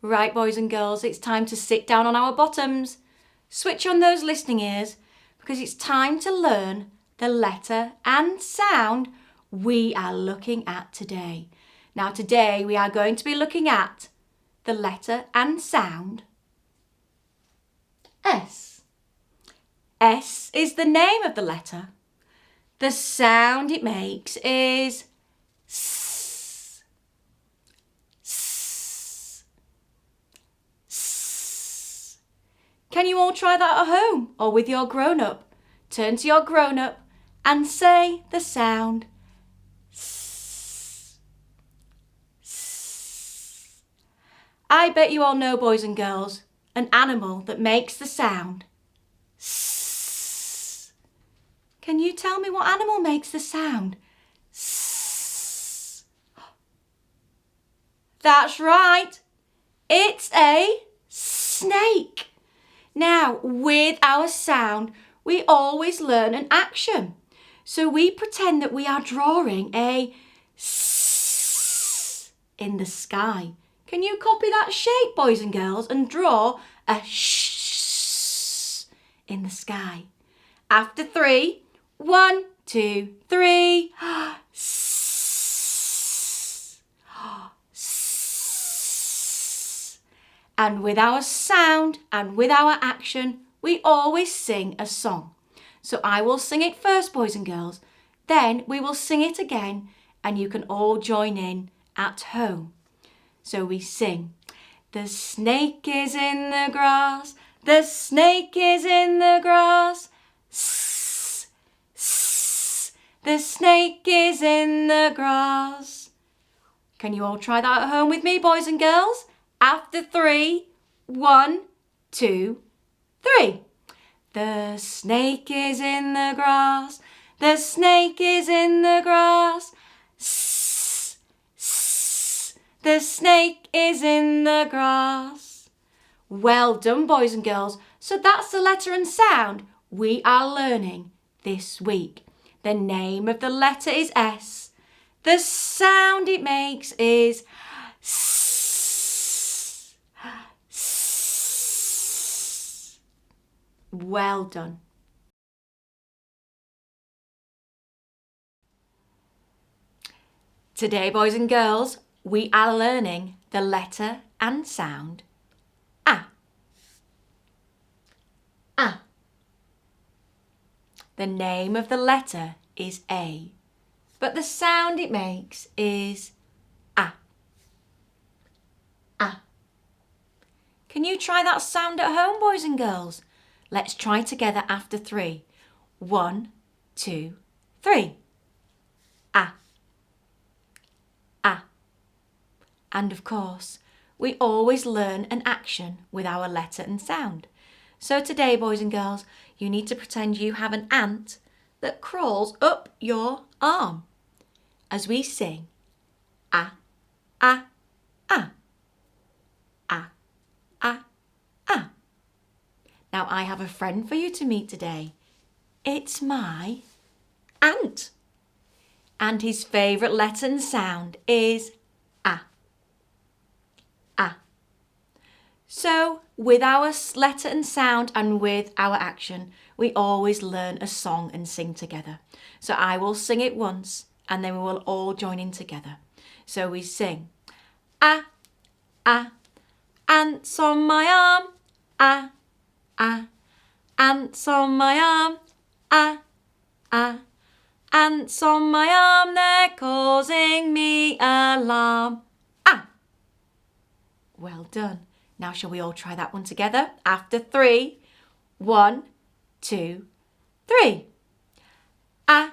Right, boys and girls, it's time to sit down on our bottoms. Switch on those listening ears because it's time to learn the letter and sound we are looking at today. Now today we are going to be looking at the letter and sound S. S is the name of the letter. The sound it makes is S. S. S. Can you all try that at home or with your grown-up? Turn to your grown-up and say the sound S. S. I bet you all know, boys and girls, an animal that makes the sound S. Can you tell me what animal makes the sound S? That's right. It's a snake. Now, with our sound, we always learn an action. So we pretend that we are drawing a S in the sky. Can you copy that shape, boys and girls, and draw a sh in the sky? After 3, 1, 2, 3. S. S. And with our sound and with our action, we always sing a song. So I will sing it first, boys and girls. Then we will sing it again and you can all join in at home. So we sing, the snake is in the grass, the snake is in the grass. S, s, the snake is in the grass. Can you all try that at home with me, boys and girls? After 3, 1, 2, 3. The snake is in the grass, the snake is in the grass. S, s, the snake is in the grass. Well done, boys and girls. So that's the letter and sound we are learning this week. The name of the letter is S. The sound it makes is S. S. Well done. Today, boys and girls, we are learning the letter and sound A. A. The name of the letter is A, but the sound it makes is A. A. Can you try that sound at home, boys and girls? Let's try together after 3. 1, 2, 3. A. A. And of course, we always learn an action with our letter and sound. So today, boys and girls, you need to pretend you have an ant that crawls up your arm as we sing A, A, A, A, A, A. Now I have a friend for you to meet today. It's my ant. And his favourite letter and sound is A. A. So with our letter and sound and with our action, we always learn a song and sing together. So I will sing it once and then we will all join in together. So we sing A, A, ants on my arm, A, A, ants on my arm, A, A, ants on my arm, they're causing me alarm. Ah! Well done. Now shall we all try that one together? After 3, 1, 2, 3. A,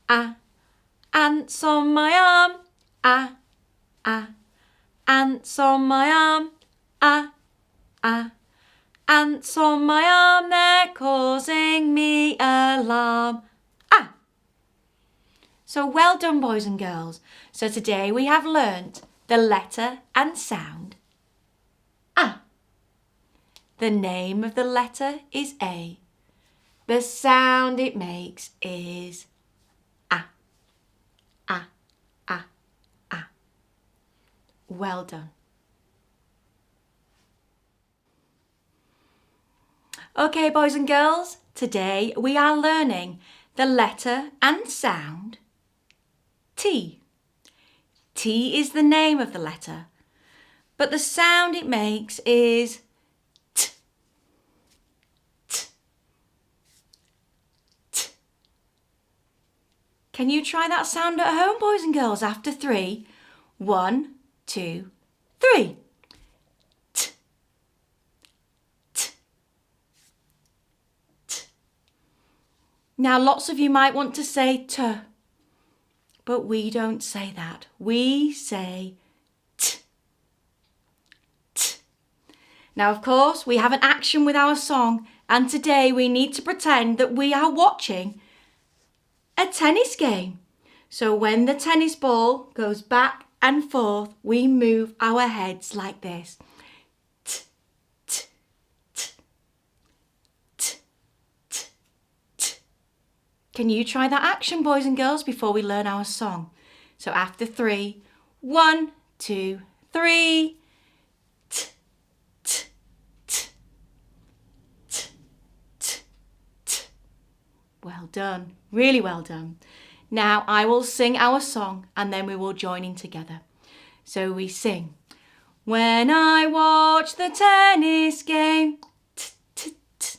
A, ants on my arm, A, A, ants on my arm, A, A, ants on my arm, they're causing me alarm. Ah! So well done, boys and girls. So today we have learnt the letter and sound A. The name of the letter is A. The sound it makes is A. A, A, A. Well done. Okay, boys and girls, today we are learning the letter and sound T. T is the name of the letter, but the sound it makes is T. T. T. Can you try that sound at home, boys and girls, after 3? 1, 2, 3. T. T. T. Now, lots of you might want to say T, but we don't say that. We say T. T. Now, of course, we have an action with our song, and today we need to pretend that we are watching a tennis game. So when the tennis ball goes back and forth, we move our heads like this. T, t, t, t, t, t. Can you try that action, boys and girls, before we learn our song? So after 3, 1, 2, 3. T, t, t, t, t, t. Well done, really well done. Now I will sing our song and then we will join in together. So we sing. When I watch the tennis game, t, t, t,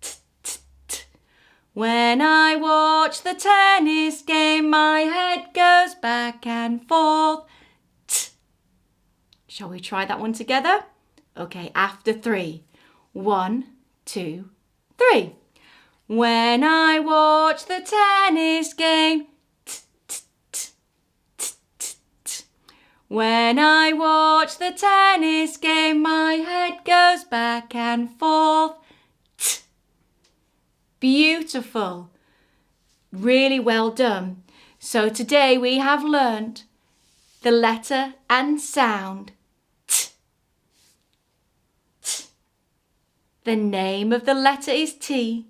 t, t, t. When I watch the tennis game, my head goes back and forth. T. Shall we try that one together? Okay, after 3. 1, 2, 3. When I watch the tennis game, t, t, t, t, t, t. When I watch the tennis game, my head goes back and forth. T. Beautiful. Really well done. So today we have learned the letter and sound T. T. The name of the letter is T.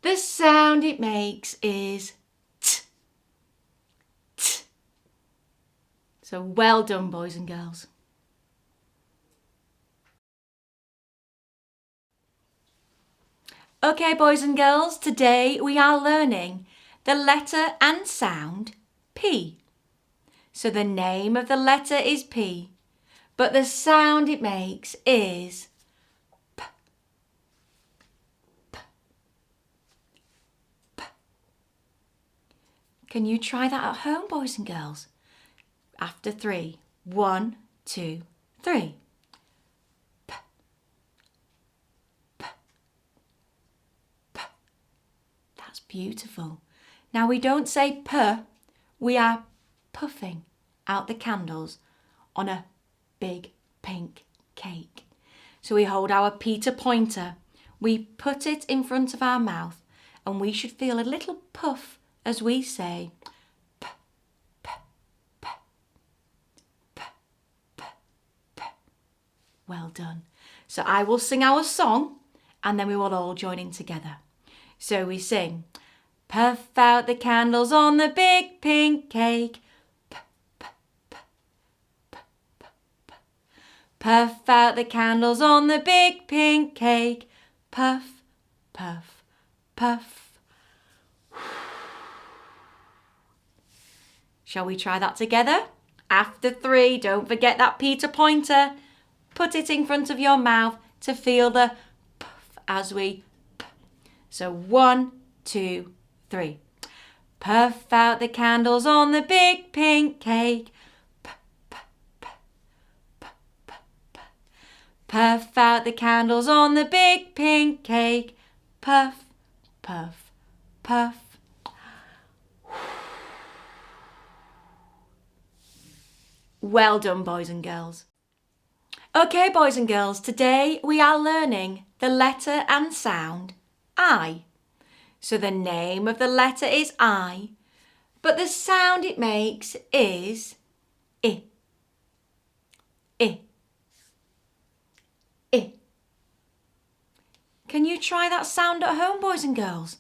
The sound it makes is T. T. So well done, boys and girls. Okay, boys and girls, today we are learning the letter and sound P. So the name of the letter is P, but the sound it makes is P. P. P. Can you try that at home, boys and girls? After 3. 1, 2, 3. P. P. P. That's beautiful. Now we don't say P, we are puffing out the candles on a big pink cake. So we hold our Peter pointer, we put it in front of our mouth, and we should feel a little puff as we say P, P, P, P, P, P. Well done. So I will sing our song and then we will all join in together. So we sing, puff out the candles on the big pink cake. P, p, p, p, p, p. Puff out the candles on the big pink cake. Puff, puff, puff. Shall we try that together? After 3, don't forget that Peter pointer. Put it in front of your mouth to feel the puff as we p. So 1, 2, 3. Puff out the candles on the big pink cake. P, p, p, p, p, p. Puff out the candles on the big pink cake. Puff, puff, puff. Well done, boys and girls. Okay, boys and girls, today we are learning the letter and sound I. So the name of the letter is I, but the sound it makes is I. I. I. Can you try that sound at home, boys and girls?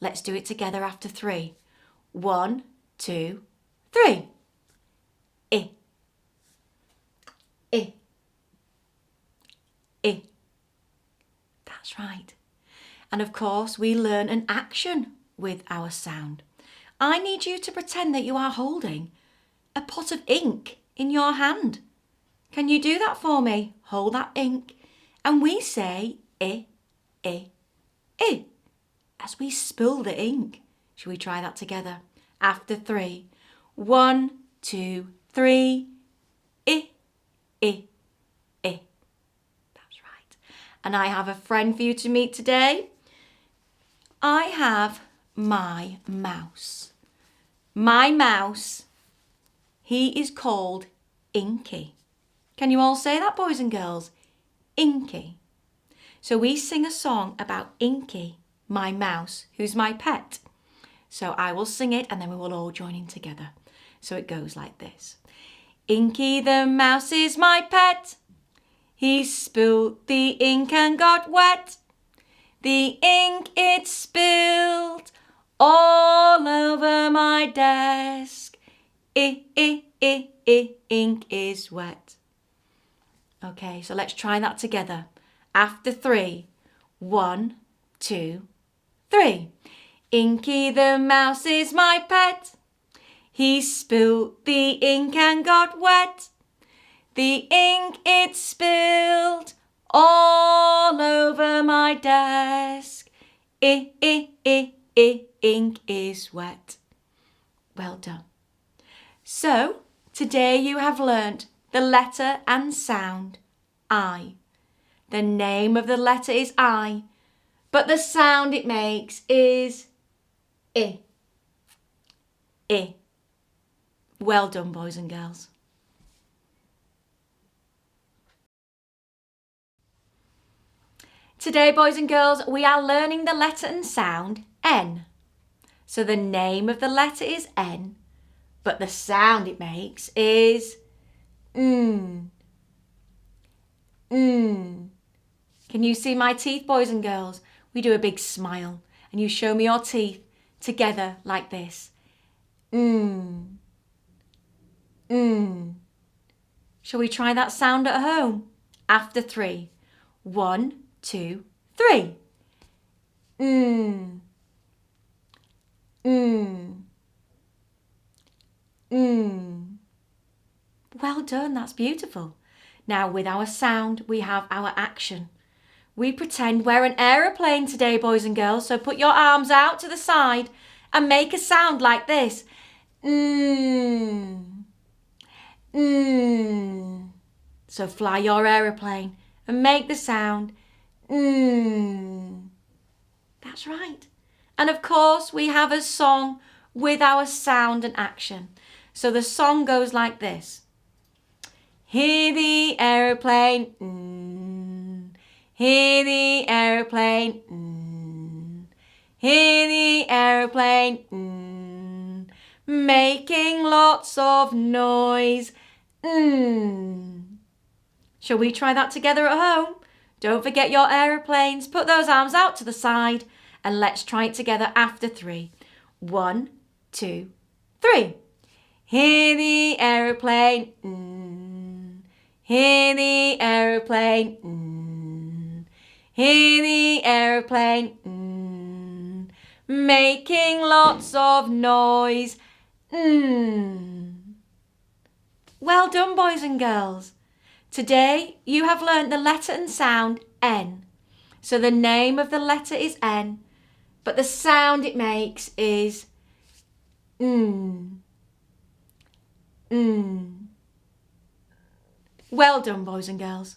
Let's do it together after 3. 1, 2, 3. I. I. I. That's right. And of course, we learn an action with our sound. I need you to pretend that you are holding a pot of ink in your hand. Can you do that for me? Hold that ink. And we say I, I, I as we spill the ink. Shall we try that together? After 3. 1, 2, 3. I, I, I. That's right. And I have a friend for you to meet today. I have my mouse. My mouse, he is called Inky. Can you all say that, boys and girls? Inky. So we sing a song about Inky, my mouse, who's my pet. So I will sing it and then we will all join in together. So it goes like this. Inky the mouse is my pet. He spilled the ink and got wet. The ink it spilled all over my desk. Ink is wet. Okay, so let's try that together. After 3. 1, 2, 3. Inky the mouse is my pet. He spilled the ink and got wet. The ink it spilled all over my desk. Ink is wet. Well done. So, today you have learnt the letter and sound I. The name of the letter is I, but the sound it makes is I. I. Well done, boys and girls. Today, boys and girls, we are learning the letter and sound N. So the name of the letter is N, but the sound it makes is N. N. Can you see my teeth, boys and girls? We do a big smile and you show me your teeth together like this. N. N. Shall we try that sound at home? After 3. 1, 2, 3. Mm. Mm. Mm. Well done, that's beautiful. Now with our sound, we have our action. We pretend we're an aeroplane today, boys and girls, so put your arms out to the side and make a sound like this. Mm. Mm. So fly your aeroplane and make the sound That's right. And of course, we have a song with our sound and action. So the song goes like this. Hear the aeroplane, hear the aeroplane, hear the aeroplane, making lots of noise. Shall we try that together at home? Don't forget your aeroplanes. Put those arms out to the side and let's try it together after 3. 1, 2, 3. Hear the aeroplane, hear the aeroplane, hear the aeroplane, making lots of noise. Well done, boys and girls. Today you have learnt the letter and sound N. So the name of the letter is N, but the sound it makes is Well done, boys and girls.